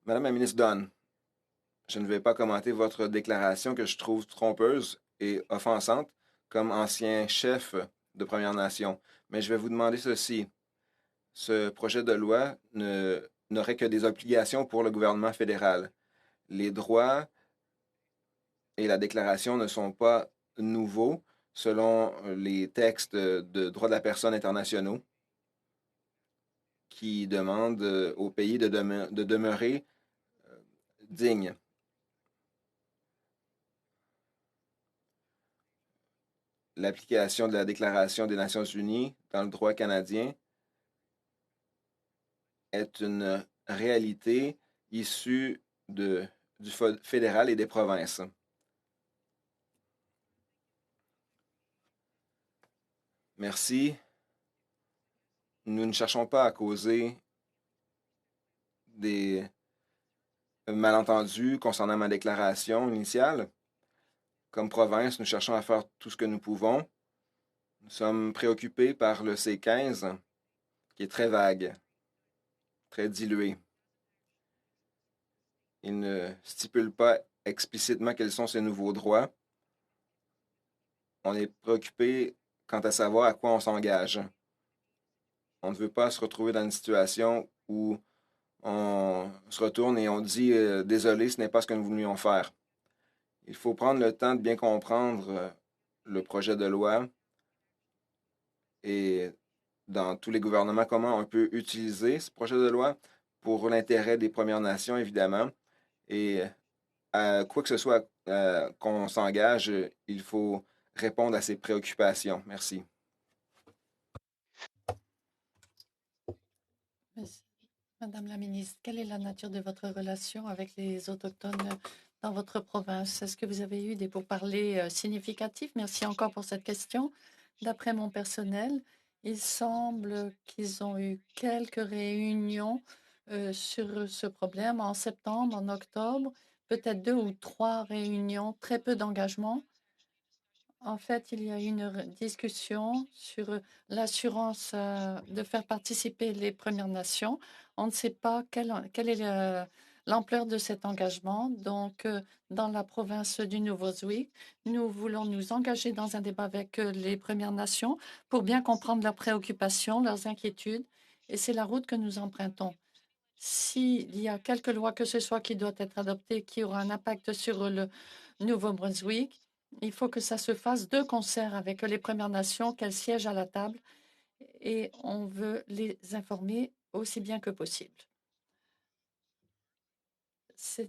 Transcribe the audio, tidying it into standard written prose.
Madame la ministre Dunn, je ne vais pas commenter votre déclaration que je trouve trompeuse et offensante comme ancien chef de Première Nation, mais je vais vous demander ceci. Ce projet de loi n'aurait que des obligations pour le gouvernement fédéral. Les droits et la déclaration ne sont pas nouveaux selon les textes de droits de la personne internationaux qui demandent au pays de demeurer digne. L'application de la Déclaration des Nations unies dans le droit canadien est une réalité issue du fédéral et des provinces. Merci. Nous ne cherchons pas à causer des malentendus concernant ma déclaration initiale. Comme province, nous cherchons à faire tout ce que nous pouvons. Nous sommes préoccupés par le C15, qui est très vague, très dilué. Il ne stipule pas explicitement quels sont ces nouveaux droits. On est préoccupé quant à savoir à quoi on s'engage. On ne veut pas se retrouver dans une situation où on se retourne et on dit désolé, ce n'est pas ce que nous voulions faire. Il faut prendre le temps de bien comprendre le projet de loi et dans tous les gouvernements comment on peut utiliser ce projet de loi pour l'intérêt des Premières Nations, évidemment. Et à quoi que ce soit qu'on s'engage, il faut répondre à ces préoccupations. Merci. Madame la ministre, quelle est la nature de votre relation avec les Autochtones dans votre province? Est-ce que vous avez eu des pourparlers significatifs? Merci encore pour cette question. D'après mon personnel, il semble qu'ils ont eu quelques réunions sur ce problème en septembre, en octobre, peut-être 2 ou 3 réunions, très peu d'engagement. En fait, il y a eu une discussion sur l'assurance de faire participer les Premières Nations. On ne sait pas quelle est l'ampleur de cet engagement. Donc, dans la province du Nouveau-Brunswick, nous voulons nous engager dans un débat avec les Premières Nations pour bien comprendre leurs préoccupations, leurs inquiétudes. Et c'est la route que nous empruntons. S'il y a quelque loi que ce soit qui doit être adoptée, qui aura un impact sur le Nouveau-Brunswick, il faut que ça se fasse de concert avec les Premières Nations, qu'elles siègent à la table et on veut les informer aussi bien que possible. C'est